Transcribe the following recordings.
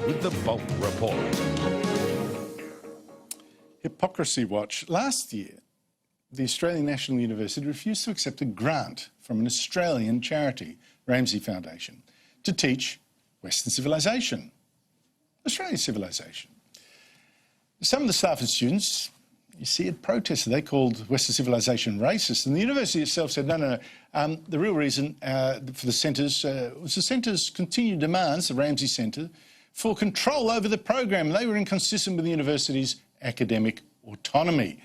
with the Bulk Report. Hypocrisy Watch. Last year, the Australian National University refused to accept a grant from an Australian charity, Ramsay Foundation, to teach Western civilisation, Australian civilisation. Some of the staff and students, you see, had protested. They called Western civilisation racist, and the university itself said, no. The real reason for the centres was the centre's continued demands, the Ramsay Centre, for control over the program. They were inconsistent with the university's academic autonomy.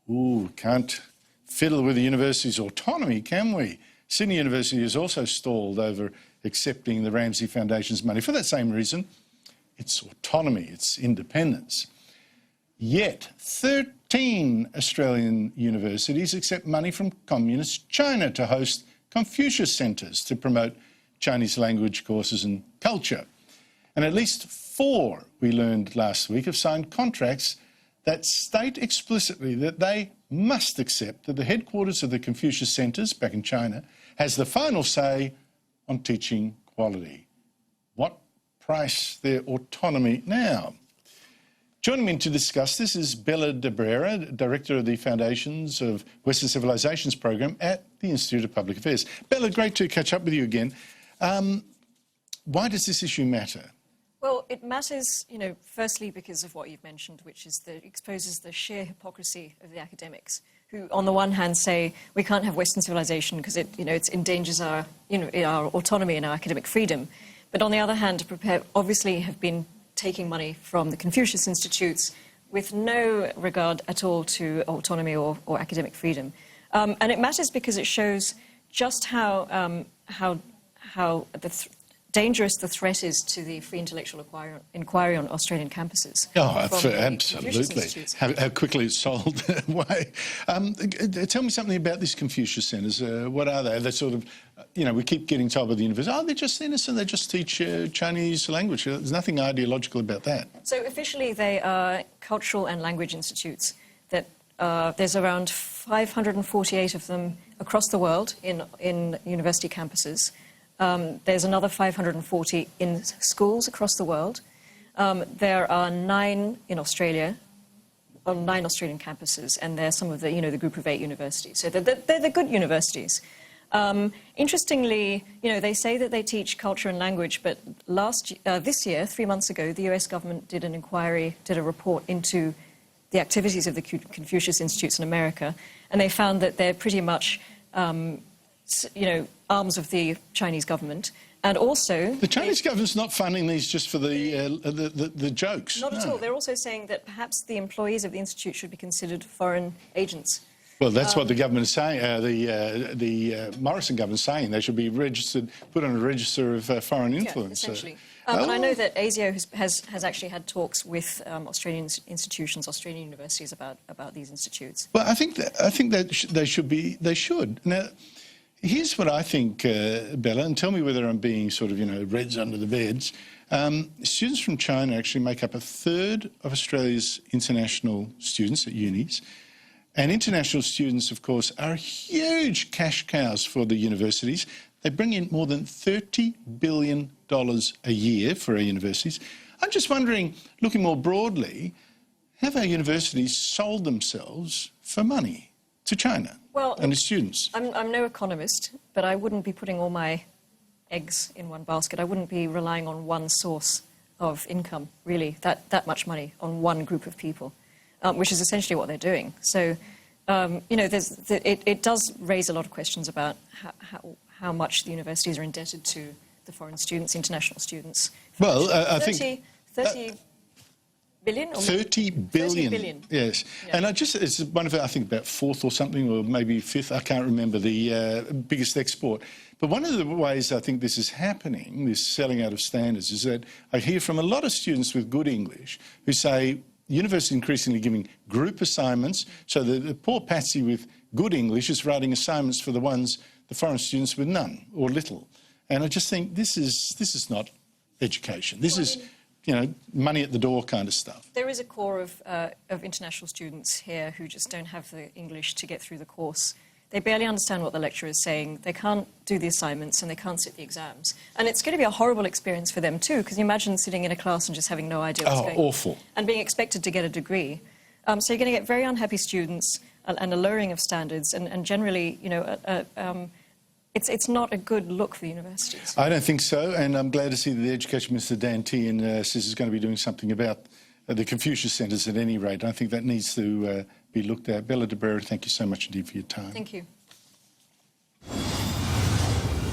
Ooh, can't fiddle with the university's autonomy, can we? Sydney University has also stalled over accepting the Ramsay Foundation's money for that same reason. It's autonomy, it's independence. Yet 13 Australian universities accept money from Communist China to host Confucius Centres to promote Chinese language courses and culture. And at least 4, we learned last week, have signed contracts that state explicitly that they must accept that the headquarters of the Confucius Centres back in China has the final say on teaching quality. What price their autonomy now? Joining me to discuss this is Bella de Brera, Director of the Foundations of Western Civilizations Program at the Institute of Public Affairs. Bella, great to catch up with you again. Why does this issue matter? Well, it matters, firstly because of what you've mentioned, which is that it exposes the sheer hypocrisy of the academics, who, on the one hand, say we can't have Western civilization because it endangers our, our autonomy and our academic freedom, but on the other hand, obviously have been taking money from the Confucius Institutes with no regard at all to autonomy or academic freedom. And it matters because it shows just how dangerous the threat is to the free intellectual inquiry on Australian campuses. Oh, absolutely. How quickly it's sold away. Tell me something about these Confucius Centres. What are they? They're sort of, we keep getting told by the university, oh, they're just innocent, they just teach Chinese language. There's nothing ideological about that. So officially they are cultural and language institutes that there's around 548 of them across the world in university campuses. There's another 540 in schools across the world. There are 9 in Australia, on 9 Australian campuses, and they're some of the, the group of 8 universities. So they're the good universities. Interestingly, they say that they teach culture and language, but this year, 3 months ago, the US government did an inquiry, did a report into the activities of the Confucius Institutes in America, and they found that they're pretty much arms of the Chinese government, and also the Chinese government's not funding these just for the jokes. Not at all. They're also saying that perhaps the employees of the institute should be considered foreign agents. Well, that's what the government is saying. The Morrison government is saying they should be registered, put on a register of foreign influence. Yeah, essentially. And I know that ASIO has actually had talks with Australian institutions, Australian universities about these institutes. Well, I think that they should be. They should now. Here's what I think, Bella, and tell me whether I'm being sort of, reds under the beds. Students from China actually make up 1/3 of Australia's international students at unis. And international students, of course, are huge cash cows for the universities. They bring in more than $30 billion a year for our universities. I'm just wondering, looking more broadly, have our universities sold themselves for money to China and its students? I'm no economist, but I wouldn't be putting all my eggs in one basket. I wouldn't be relying on one source of income, really, that much money on one group of people, which is essentially what they're doing. So, it does raise a lot of questions about how much the universities are indebted to the foreign students, international students. Well, I think 30 billion? Or 30 billion. 30 billion. Yes. Yeah. And it's one of, I think, about 4th or something, or maybe 5th, I can't remember, the biggest export. But one of the ways I think this is happening, this selling out of standards, is that I hear from a lot of students with good English who say university increasingly giving group assignments, so that the poor patsy with good English is writing assignments for the foreign students with none or little. And I just think this is not education. This is money at the door kind of stuff. There is a core of international students here who just don't have the English to get through the course. They barely understand what the lecturer is saying. They can't do the assignments and they can't sit the exams. And it's going to be a horrible experience for them too, because you imagine sitting in a class and just having no idea what's going on. Awful. And being expected to get a degree. So you're going to get very unhappy students and a lowering of standards, and generally, you know, it's not a good look for universities. I don't think so, and I'm glad to see that the Education Minister, Dan Tehan, says he's going to be doing something about the Confucius Centres at any rate. I think that needs to be looked at. Bella de Brera, thank you so much indeed for your time. Thank you.